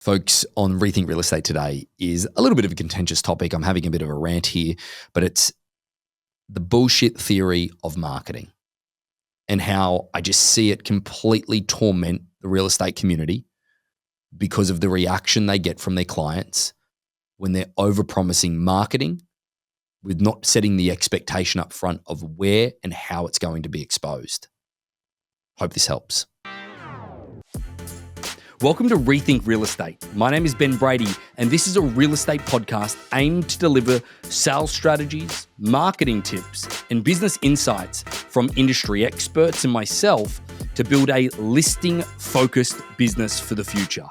Folks, on Rethink Real Estate today is a little bit of a contentious topic. I'm having a bit of a rant here, but it's the bullshit theory of marketing and how I just see it completely torment the real estate community because of the reaction they get from their clients when they're overpromising marketing with not setting the expectation up front of where and how it's going to be exposed. Hope this helps. Welcome to Rethink Real Estate. My name is Ben Brady, and this is a real estate podcast aimed to deliver sales strategies, marketing tips, and business insights from industry experts and myself to build a listing-focused business for the future.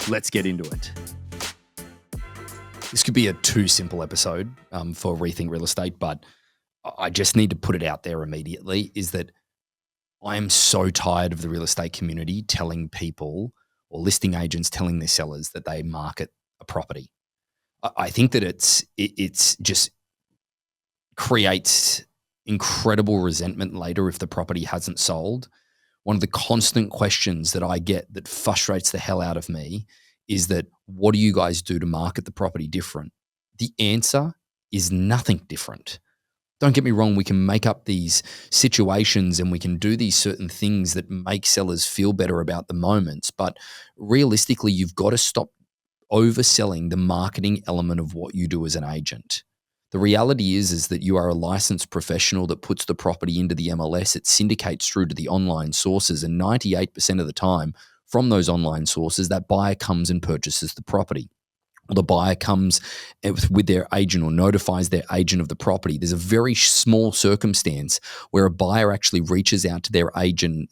Let's get into it. This could be a too simple episode for Rethink Real Estate, but I just need to put it out there immediately, is that I am so tired of the real estate community telling people or listing agents telling their sellers that they market a property. I think that it's just creates incredible resentment later if the property hasn't sold. One of the constant questions that I get that frustrates the hell out of me is that, what do you guys do to market the property different? The answer is nothing different. Don't get me wrong, we can make up these situations and we can do these certain things that make sellers feel better about the moments. But realistically, you've got to stop overselling the marketing element of what you do as an agent. The reality is that you are a licensed professional that puts the property into the MLS. It syndicates through to the online sources, and 98% of the time from those online sources, that buyer comes and purchases the property. Or the buyer comes with their agent or notifies their agent of the property. There's a very small circumstance where a buyer actually reaches out to their agent,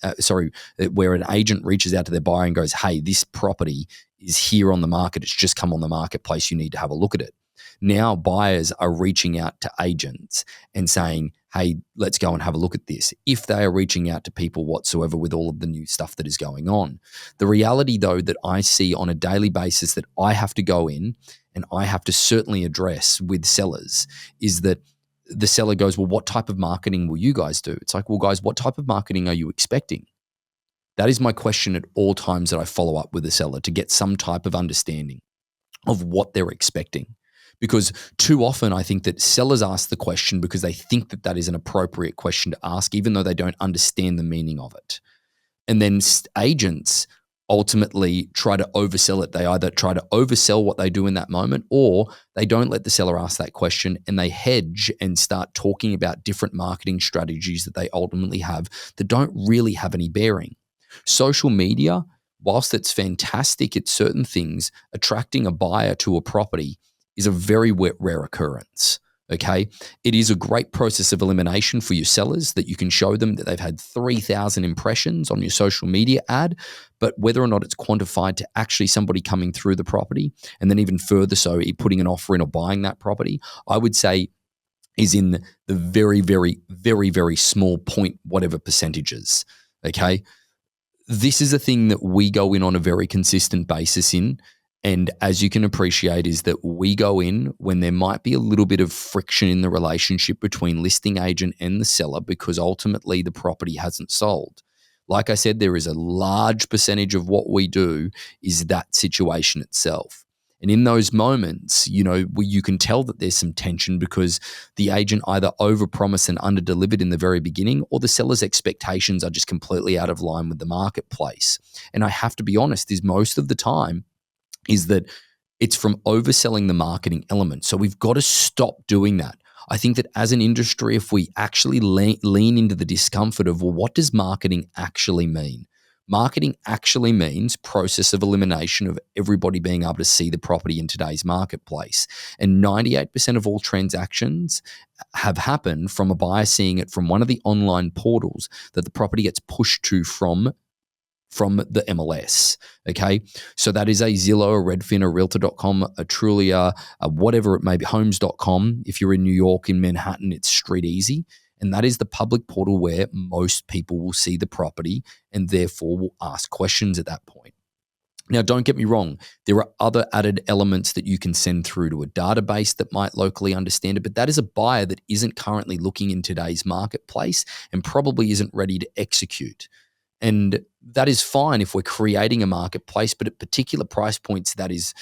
where an agent reaches out to their buyer and goes, hey, this property is here on the market. It's just come on the marketplace. You need to have a look at it. Now buyers are reaching out to agents and saying, hey, let's go and have a look at this, if they are reaching out to people whatsoever with all of the new stuff that is going on. The reality, though, that I see on a daily basis that I have to go in and I have to certainly address with sellers is that the seller goes, well, what type of marketing will you guys do? It's like, well, guys, what type of marketing are you expecting? That is my question at all times that I follow up with the seller to get some type of understanding of what they're expecting. Because too often I think that sellers ask the question because they think that that is an appropriate question to ask, even though they don't understand the meaning of it. And then agents ultimately try to oversell it. They either try to oversell what they do in that moment, or they don't let the seller ask that question and they hedge and start talking about different marketing strategies that they ultimately have that don't really have any bearing. Social media, whilst it's fantastic at certain things, attracting a buyer to a property is a very rare occurrence, okay? It is a great process of elimination for your sellers that you can show them that they've had 3,000 impressions on your social media ad, but whether or not it's quantified to actually somebody coming through the property and then even further so putting an offer in or buying that property, I would say is in the very, very, very, very small point whatever percentages, okay? This is a thing that we go in on a very consistent basis in. And as you can appreciate, is that we go in when there might be a little bit of friction in the relationship between listing agent and the seller because ultimately the property hasn't sold. Like I said, there is a large percentage of what we do is that situation itself. And in those moments, you can tell that there's some tension because the agent either overpromised and underdelivered in the very beginning, or the seller's expectations are just completely out of line with the marketplace. And I have to be honest, is most of the time, is that it's from overselling the marketing element. So we've got to stop doing that. I think that as an industry, if we actually lean into the discomfort of, well, what does marketing actually mean? Marketing actually means process of elimination of everybody being able to see the property in today's marketplace. And 98% of all transactions have happened from a buyer seeing it from one of the online portals that the property gets pushed to from the MLS, okay? So that is a Zillow, a Redfin, a Realtor.com, a Trulia, a whatever it may be, Homes.com. If you're in New York, in Manhattan, it's Street Easy. And that is the public portal where most people will see the property and therefore will ask questions at that point. Now, don't get me wrong. There are other added elements that you can send through to a database that might locally understand it, but that is a buyer that isn't currently looking in today's marketplace and probably isn't ready to execute. And that is fine if we're creating a marketplace, but at particular price points, that is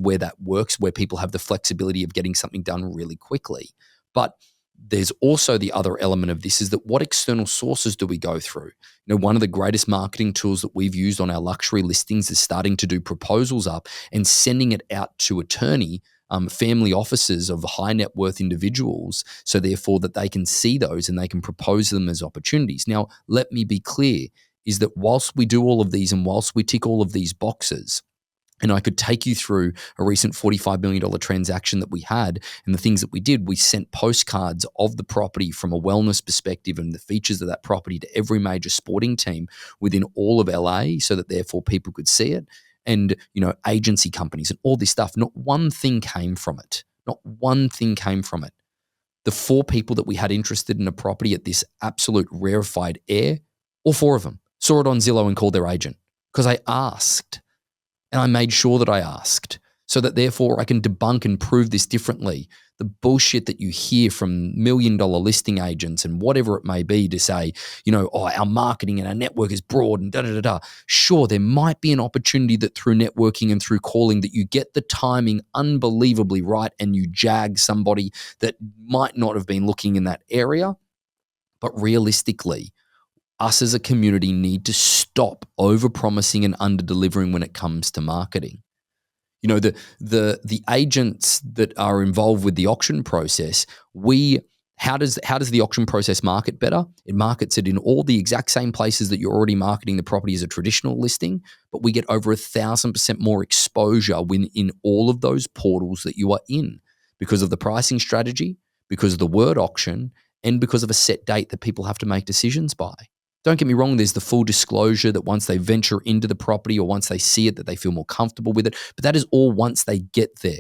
where that works, where people have the flexibility of getting something done really quickly. But there's also the other element of this is that what external sources do we go through? One of the greatest marketing tools that we've used on our luxury listings is starting to do proposals up and sending it out to attorney family offices of high net worth individuals, so therefore that they can see those and they can propose them as opportunities. Now, let me be clear, is that whilst we do all of these and whilst we tick all of these boxes, and I could take you through a recent $45 million transaction that we had and the things that we did. We sent postcards of the property from a wellness perspective and the features of that property to every major sporting team within all of LA, so that therefore people could see it. And, agency companies and all this stuff. Not one thing came from it. Not one thing came from it. The 4 people that we had interested in a property at this absolute rarefied air, all 4 of them saw it on Zillow and called their agent because I asked. And I made sure that I asked, so that therefore I can debunk and prove this differently. The bullshit that you hear from $1 million listing agents and whatever it may be to say, our marketing and our network is broad and da-da-da-da. Sure, there might be an opportunity that through networking and through calling that you get the timing unbelievably right and you jag somebody that might not have been looking in that area. But realistically, us as a community need to stop overpromising and underdelivering when it comes to marketing. The agents that are involved with the auction process, how does the auction process market better? It markets it in all the exact same places that you're already marketing the property as a traditional listing, but we get over 1,000% more exposure in all of those portals that you are in, because of the pricing strategy, because of the word auction, and because of a set date that people have to make decisions by. Don't get me wrong, there's the full disclosure that once they venture into the property or once they see it, that they feel more comfortable with it. But that is all once they get there.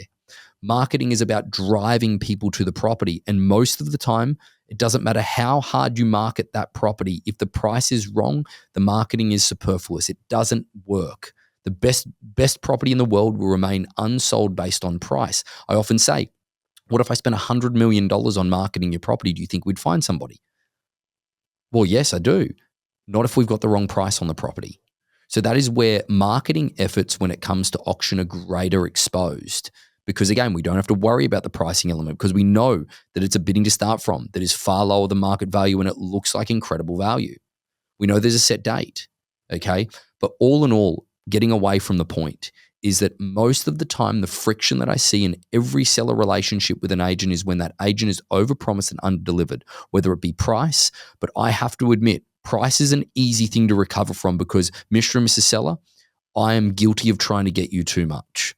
Marketing is about driving people to the property. And most of the time, it doesn't matter how hard you market that property. If the price is wrong, the marketing is superfluous. It doesn't work. The best property in the world will remain unsold based on price. I often say, what if I spent $100 million on marketing your property? Do you think we'd find somebody? Well, yes, I do. Not if we've got the wrong price on the property. So that is where marketing efforts when it comes to auction are greater exposed. Because again, we don't have to worry about the pricing element because we know that it's a bidding to start from that is far lower than market value and it looks like incredible value. We know there's a set date, okay? But all in all, getting away from the point is that most of the time the friction that I see in every seller relationship with an agent is when that agent is overpromised and underdelivered, whether it be price. But I have to admit, price is an easy thing to recover from because, Mr. and Mrs. Seller, I am guilty of trying to get you too much.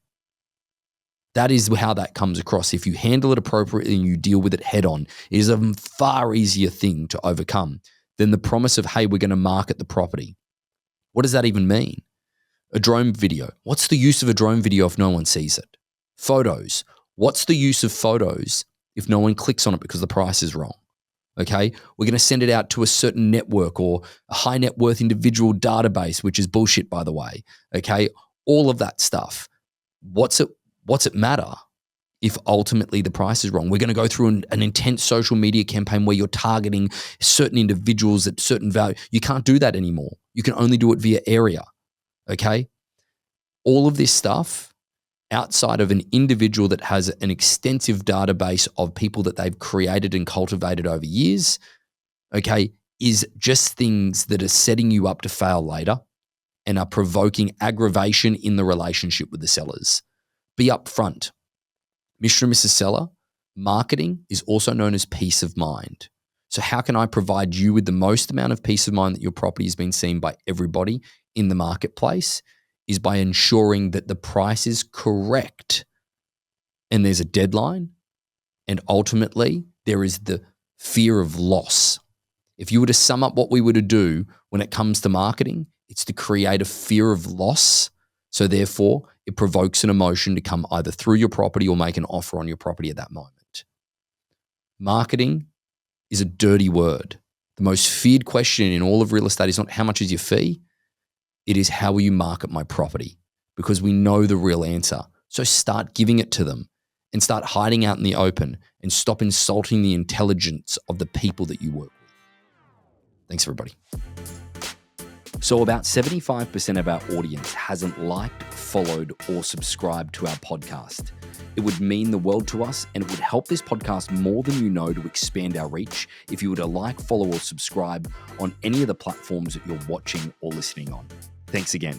That is how that comes across. If you handle it appropriately and you deal with it head on, it is a far easier thing to overcome than the promise of, hey, we're going to market the property. What does that even mean? A drone video. What's the use of a drone video if no one sees it? Photos. What's the use of photos if no one clicks on it because the price is wrong? Okay, we're going to send it out to a certain network or a high net worth individual database, which is bullshit, by the way. Okay, all of that stuff. What's it matter if ultimately the price is wrong? We're going to go through an intense social media campaign where you're targeting certain individuals at certain value. You can't do that anymore. You can only do it via area. Okay, all of this stuff outside of an individual that has an extensive database of people that they've created and cultivated over years, okay, is just things that are setting you up to fail later and are provoking aggravation in the relationship with the sellers. Be upfront. Mr. and Mrs. Seller, marketing is also known as peace of mind. So how can I provide you with the most amount of peace of mind that your property has been seen by everybody in the marketplace is by ensuring that the price is correct and there's a deadline, and ultimately there is the fear of loss. If you were to sum up what we were to do when it comes to marketing, it's to create a fear of loss. So therefore, it provokes an emotion to come either through your property or make an offer on your property at that moment. Marketing is a dirty word. The most feared question in all of real estate is not how much is your fee? It is how will you market my property? Because we know the real answer. So start giving it to them and start hiding out in the open and stop insulting the intelligence of the people that you work with. Thanks, everybody. So about 75% of our audience hasn't liked, followed, or subscribed to our podcast. It would mean the world to us, and it would help this podcast more than you know to expand our reach if you were to like, follow, or subscribe on any of the platforms that you're watching or listening on. Thanks again.